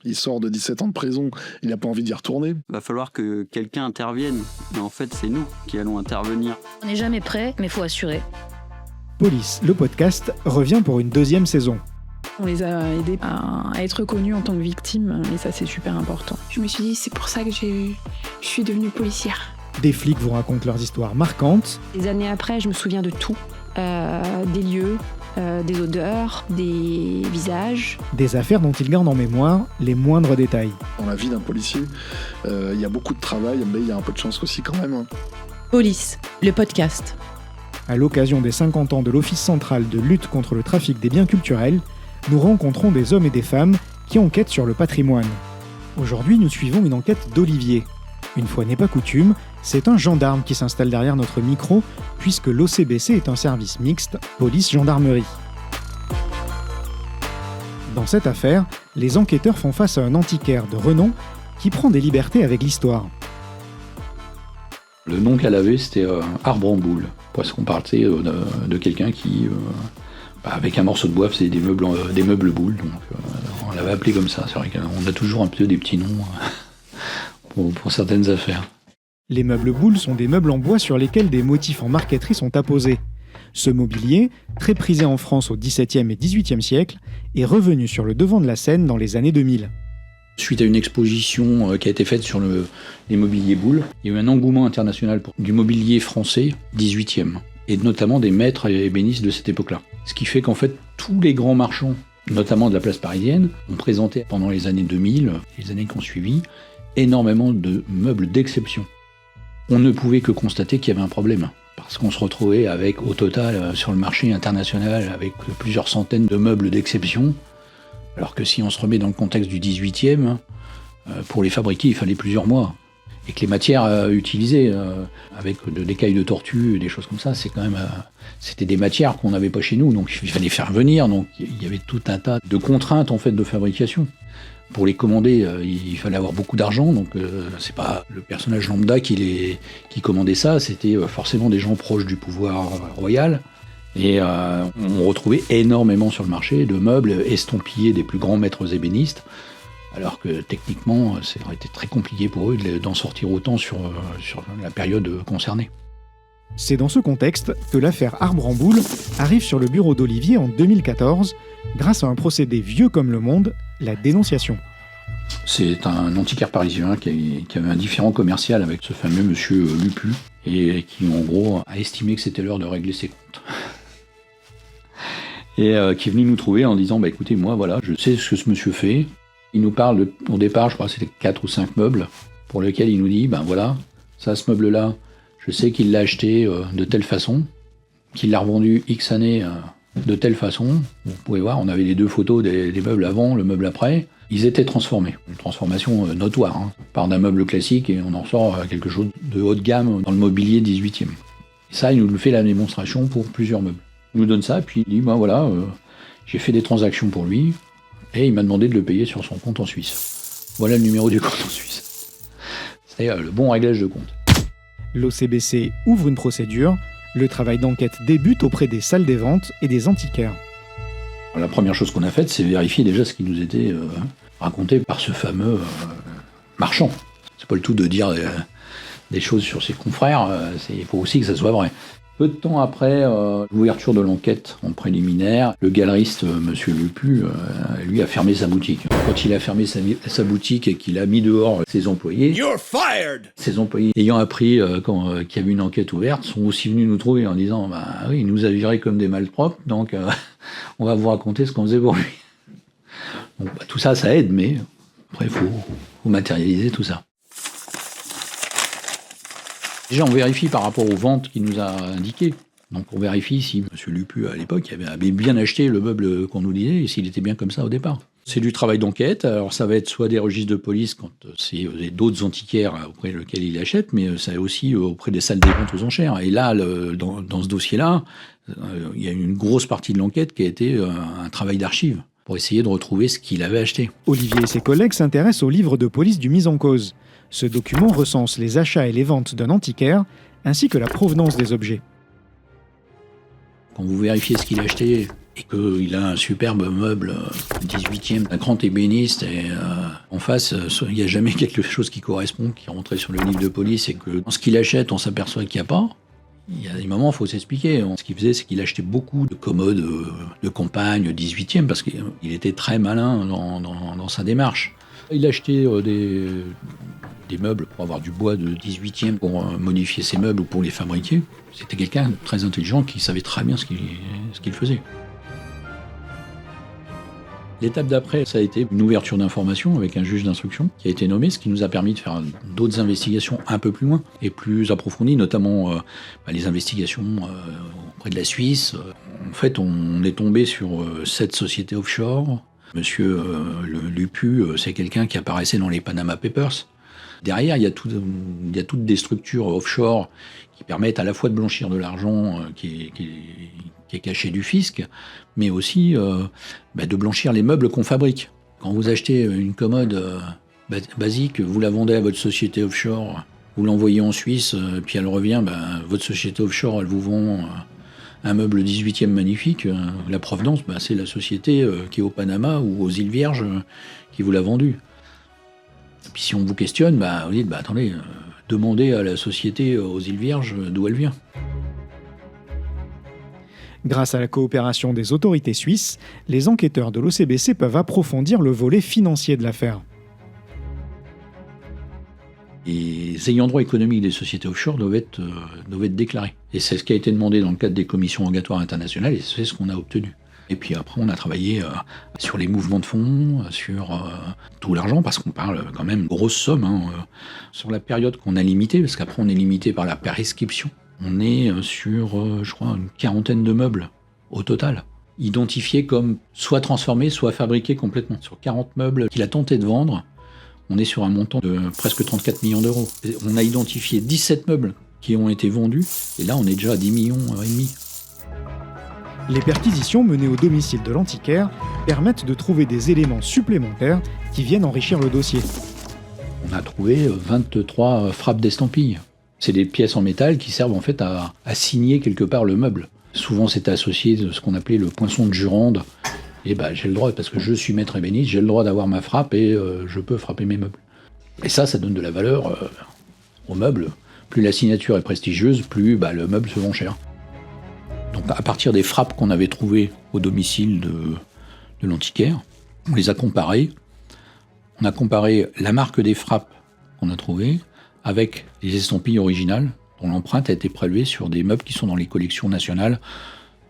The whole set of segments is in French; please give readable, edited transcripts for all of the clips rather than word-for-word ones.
Il sort de 17 ans de prison, il n'a pas envie d'y retourner. Il va falloir que quelqu'un intervienne. Mais en fait, c'est nous qui allons intervenir. On n'est jamais prêt, mais faut assurer. Police, le podcast, revient pour une 2e saison. On les a aidés à être reconnus en tant que victimes, et ça c'est super important. Je me suis dit, c'est pour ça que je suis devenue policière. Des flics vous racontent leurs histoires marquantes. Des années après, je me souviens de tout. Des lieux, des odeurs, des visages. Des affaires dont ils gardent en mémoire les moindres détails. Dans la vie d'un policier, il y a beaucoup de travail, mais il y a un peu de chance aussi quand même. Police, le podcast. À l'occasion des 50 ans de l'Office central de lutte contre le trafic des biens culturels, nous rencontrons des hommes et des femmes qui enquêtent sur le patrimoine. Aujourd'hui, nous suivons une enquête d'Olivier. Une fois n'est pas coutume, c'est un gendarme qui s'installe derrière notre micro, puisque l'OCBC est un service mixte police-gendarmerie. Dans cette affaire, les enquêteurs font face à un antiquaire de renom qui prend des libertés avec l'histoire. Le nom qu'elle avait, c'était Arbre en boule, parce qu'on parlait de quelqu'un qui, avec un morceau de bois, faisait des meubles boules, donc on l'avait appelé comme ça. C'est vrai qu'on a toujours un peu des petits noms pour certaines affaires. Les meubles boules sont des meubles en bois sur lesquels des motifs en marqueterie sont apposés. Ce mobilier, très prisé en France au XVIIe et XVIIIe siècle, est revenu sur le devant de la scène dans les années 2000. Suite à une exposition qui a été faite sur les mobiliers boules, il y a eu un engouement international du mobilier français 18e, et notamment des maîtres ébénistes de cette époque-là. Ce qui fait qu'en fait, tous les grands marchands, notamment de la place parisienne, ont présenté pendant les années 2000, les années qui ont suivi, énormément de meubles d'exception. On ne pouvait que constater qu'il y avait un problème, parce qu'on se retrouvait avec, au total, sur le marché international, avec plusieurs centaines de meubles d'exception, alors que si on se remet dans le contexte du 18e, pour les fabriquer, il fallait plusieurs mois. Et que les matières utilisées, avec des écailles de tortue, des choses comme ça, c'était des matières qu'on n'avait pas chez nous, donc il fallait faire venir, donc il y avait tout un tas de contraintes en fait de fabrication. Pour les commander, il fallait avoir beaucoup d'argent, donc c'est pas le personnage lambda qui commandait ça, c'était forcément des gens proches du pouvoir royal. Et on retrouvait énormément sur le marché de meubles estampillés des plus grands maîtres ébénistes, alors que techniquement, ça aurait été très compliqué pour eux d'en sortir autant sur la période concernée. C'est dans ce contexte que l'affaire Arbre en boule arrive sur le bureau d'Olivier en 2014, grâce à un procédé vieux comme le monde, la dénonciation. C'est un antiquaire parisien qui avait un différend commercial avec ce fameux monsieur Lupu, et qui en gros a estimé que c'était l'heure de régler ses comptes. Et qui est venu nous trouver en disant écoutez, moi voilà, je sais ce que ce monsieur fait. Il nous parle au départ, je crois que c'était 4 ou 5 meubles, pour lesquels il nous dit voilà, ça, ce meuble-là, je sais qu'il l'a acheté de telle façon, qu'il l'a revendu X années de telle façon. Vous pouvez voir, on avait les 2 photos des meubles avant, le meuble après. Ils étaient transformés, une transformation notoire. On part d'un meuble classique et on en sort quelque chose de haut de gamme dans le mobilier 18e. Et ça, il nous fait la démonstration pour plusieurs meubles. Il nous donne ça, puis il dit voilà, j'ai fait des transactions pour lui, et il m'a demandé de le payer sur son compte en Suisse. Voilà le numéro du compte en Suisse. C'est-à-dire le bon réglage de compte. L'OCBC ouvre une procédure. Le travail d'enquête débute auprès des salles des ventes et des antiquaires. La première chose qu'on a faite, c'est vérifier déjà ce qui nous était raconté par ce fameux marchand. C'est pas le tout de dire des choses sur ses confrères, il faut aussi que ça soit vrai. Peu de temps après l'ouverture de l'enquête en préliminaire, le galeriste monsieur Lupu, lui a fermé sa boutique. Quand il a fermé sa boutique et qu'il a mis dehors ses employés, You're fired! Ses employés, ayant appris qu'il y avait une enquête ouverte, sont aussi venus nous trouver en disant oui, il nous a virés comme des malpropres, donc on va vous raconter ce qu'on faisait pour lui. Donc, tout ça, ça aide, mais après il faut matérialiser tout ça. Déjà, on vérifie par rapport aux ventes qu'il nous a indiquées. Donc on vérifie si M. Lupu, à l'époque, avait bien acheté le meuble qu'on nous disait et s'il était bien comme ça au départ. C'est du travail d'enquête. Alors ça va être soit des registres de police quand c'est d'autres antiquaires auprès desquels il achète, mais ça est aussi auprès des salles des ventes aux enchères. Et là, dans ce dossier-là, il y a une grosse partie de l'enquête qui a été un travail d'archives pour essayer de retrouver ce qu'il avait acheté. Olivier et ses collègues s'intéressent au livre de police du mis en cause. Ce document recense les achats et les ventes d'un antiquaire, ainsi que la provenance des objets. Quand vous vérifiez ce qu'il a acheté et qu'il a un superbe meuble 18e, un grand ébéniste, et en face, il n'y a jamais quelque chose qui correspond, qui est rentré sur le livre de police, et que dans ce qu'il achète, on s'aperçoit qu'il n'y a pas. Il y a des moments, il faut s'expliquer. Ce qu'il faisait, c'est qu'il achetait beaucoup de commodes de campagne 18e, parce qu'il était très malin dans sa démarche. Il achetait des meubles pour avoir du bois de 18e pour modifier ses meubles ou pour les fabriquer. C'était quelqu'un de très intelligent qui savait très bien ce qu'il faisait. L'étape d'après, ça a été une ouverture d'information avec un juge d'instruction qui a été nommé, ce qui nous a permis de faire d'autres investigations un peu plus loin et plus approfondies, notamment les investigations auprès de la Suisse. En fait, on est tombé sur 7 sociétés offshore. Monsieur Lupu, c'est quelqu'un qui apparaissait dans les Panama Papers. Derrière, il y a toutes des structures offshore qui permettent à la fois de blanchir de l'argent qui est caché du fisc, mais aussi de blanchir les meubles qu'on fabrique. Quand vous achetez une commode basique, vous la vendez à votre société offshore, vous l'envoyez en Suisse, puis elle revient, votre société offshore, elle vous vend un meuble 18e magnifique. La provenance, c'est la société qui est au Panama ou aux îles Vierges qui vous l'a vendu. Et puis si on vous questionne, vous dites, attendez, demandez à la société aux îles Vierges d'où elle vient. Grâce à la coopération des autorités suisses, les enquêteurs de l'OCBC peuvent approfondir le volet financier de l'affaire. Les ayants droit économiques des sociétés offshore doivent être déclarés. Et c'est ce qui a été demandé dans le cadre des commissions rogatoires internationales, et c'est ce qu'on a obtenu. Et puis après, on a travaillé sur les mouvements de fonds, sur tout l'argent, parce qu'on parle quand même de grosses sommes. Sur la période qu'on a limitée, parce qu'après on est limité par la prescription, on est sur, je crois, une quarantaine de meubles au total, identifiés comme soit transformés, soit fabriqués complètement. Sur 40 meubles qu'il a tenté de vendre, on est sur un montant de presque 34 millions d'euros. Et on a identifié 17 meubles qui ont été vendus, et là on est déjà à 10 millions et demi. Les perquisitions menées au domicile de l'antiquaire permettent de trouver des éléments supplémentaires qui viennent enrichir le dossier. On a trouvé 23 frappes d'estampilles. C'est des pièces en métal qui servent en fait à signer quelque part le meuble. Souvent c'est associé de ce qu'on appelait le poinçon de Jurande. Et j'ai le droit, parce que je suis maître ébéniste, j'ai le droit d'avoir ma frappe et je peux frapper mes meubles. Et ça donne de la valeur au meuble. Plus la signature est prestigieuse, plus le meuble se vend cher. Donc à partir des frappes qu'on avait trouvées au domicile de l'antiquaire, on les a comparées. On a comparé la marque des frappes qu'on a trouvées avec les estampilles originales, dont l'empreinte a été prélevée sur des meubles qui sont dans les collections nationales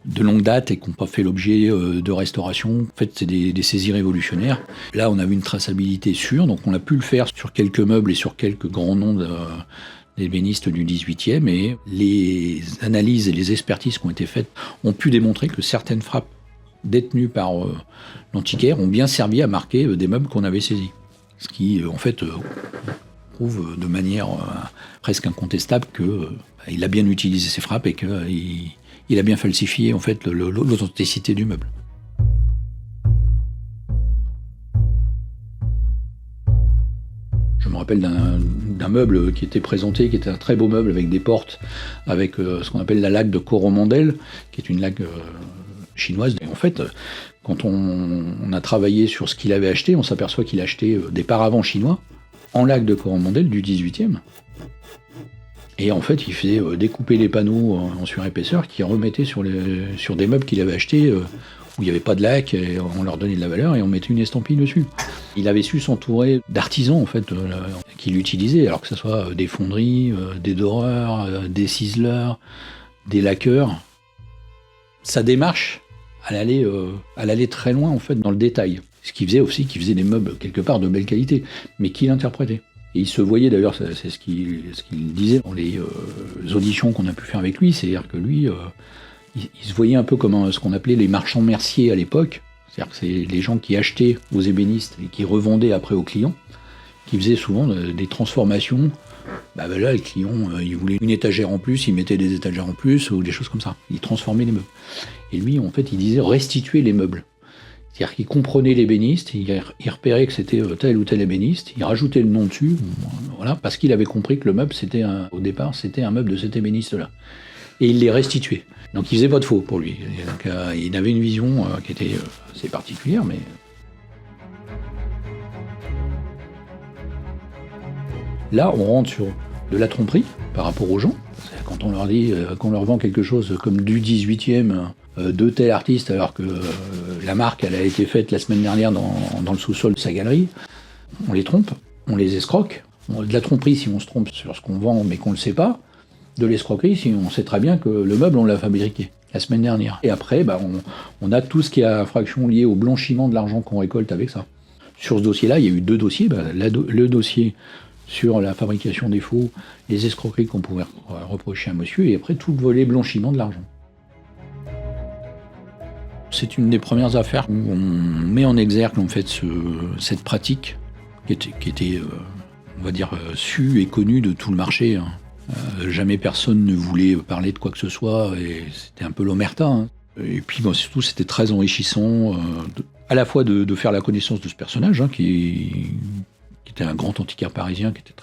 de longue date et qui n'ont pas fait l'objet de restauration. En fait, c'est des saisies révolutionnaires. Là, on avait une traçabilité sûre, donc on a pu le faire sur quelques meubles et sur quelques grands noms d'ébénistes du 18e, et les analyses et les expertises qui ont été faites ont pu démontrer que certaines frappes détenues par l'antiquaire ont bien servi à marquer des meubles qu'on avait saisis. Ce qui, en fait, prouve de manière presque incontestable qu'il a bien utilisé ses frappes et qu'il a bien falsifié en fait l'authenticité du meuble. Je me rappelle d'un meuble qui était présenté, qui était un très beau meuble avec des portes, avec ce qu'on appelle la laque de Coromandel, qui est une laque chinoise. Et en fait, quand on a travaillé sur ce qu'il avait acheté, on s'aperçoit qu'il achetait des paravents chinois en laque de Coromandel du 18e. Et en fait, il faisait découper les panneaux en surépaisseur qu'il remettait sur des meubles qu'il avait achetés où il n'y avait pas de laque, et on leur donnait de la valeur et on mettait une estampille dessus. Il avait su s'entourer d'artisans en fait, qu'il utilisait, alors que ce soit des fonderies, des doreurs, des ciseleurs, des laqueurs. Sa démarche, elle allait très loin en fait dans le détail. Ce qui faisait aussi qu'il faisait des meubles quelque part de belle qualité, mais qu'il interprétait. Et il se voyait d'ailleurs, c'est ce qu'il disait dans les auditions qu'on a pu faire avec lui, c'est-à-dire que lui, il se voyait un peu comme ce qu'on appelait les marchands merciers à l'époque, c'est-à-dire que c'est les gens qui achetaient aux ébénistes et qui revendaient après aux clients, qui faisaient souvent des transformations. Là, le client, il voulait une étagère en plus, il mettait des étagères en plus, ou des choses comme ça. Il transformait les meubles. Et lui, en fait, il disait restituer les meubles. C'est-à-dire qu'il comprenait l'ébéniste, il repérait que c'était tel ou tel ébéniste, il rajoutait le nom dessus, voilà, parce qu'il avait compris que le meuble, au départ, c'était un meuble de cet ébéniste-là. et il les restituait. Donc il faisait pas de faux pour lui. Donc, il avait une vision qui était assez particulière, mais... Là, on rentre sur de la tromperie par rapport aux gens. Quand on leur dit qu'on leur vend quelque chose comme du 18e de tel artiste, alors que la marque elle a été faite la semaine dernière dans le sous-sol de sa galerie, on les trompe, on les escroque. De la tromperie si on se trompe sur ce qu'on vend mais qu'on ne le sait pas. De l'escroquerie si on sait très bien que le meuble on l'a fabriqué la semaine dernière. Et après, on a tout ce qui est infraction liée au blanchiment de l'argent qu'on récolte avec ça. Sur ce dossier-là, il y a eu 2 dossiers. Le dossier sur la fabrication des faux, les escroqueries qu'on pouvait reprocher à monsieur, et après tout le volet blanchiment de l'argent. C'est une des premières affaires où on met en exergue en fait cette pratique qui était on va dire, su et connu de tout le marché. Jamais personne ne voulait parler de quoi que ce soit, et c'était un peu l'omerta. Hein. Et puis surtout, c'était très enrichissant, à la fois de faire la connaissance de ce personnage, hein, qui était un grand antiquaire parisien, qui était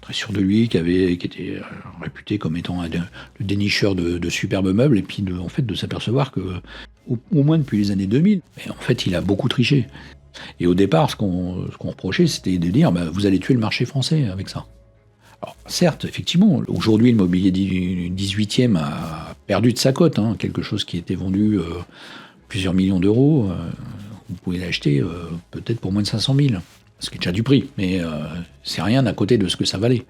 très sûr de lui, qui était réputé comme étant le dénicheur de superbes meubles, et puis de s'apercevoir que, au moins depuis les années 2000, en fait, il a beaucoup triché. Et au départ, ce qu'on reprochait, c'était de dire vous allez tuer le marché français avec ça. Alors, certes, effectivement, aujourd'hui, le mobilier du 18e a perdu de sa cote, hein, quelque chose qui était vendu plusieurs millions d'euros. Vous pouvez l'acheter peut-être pour moins de 500 000, ce qui est déjà du prix, mais c'est rien à côté de ce que ça valait.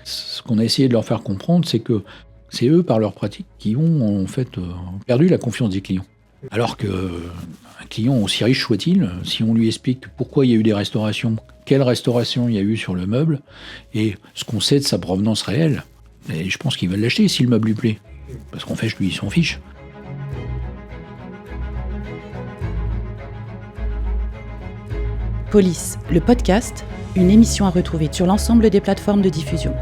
Ce qu'on a essayé de leur faire comprendre, c'est que c'est eux, par leur pratique, qui ont en fait perdu la confiance des clients. Alors qu'un client, aussi riche soit-il, si on lui explique pourquoi il y a eu des restaurations, quelle restauration il y a eu sur le meuble, et ce qu'on sait de sa provenance réelle, et je pense qu'ils veulent l'acheter si le meuble lui plaît. Parce qu'en fait, lui, il s'en fiche. Police, le podcast, une émission à retrouver sur l'ensemble des plateformes de diffusion.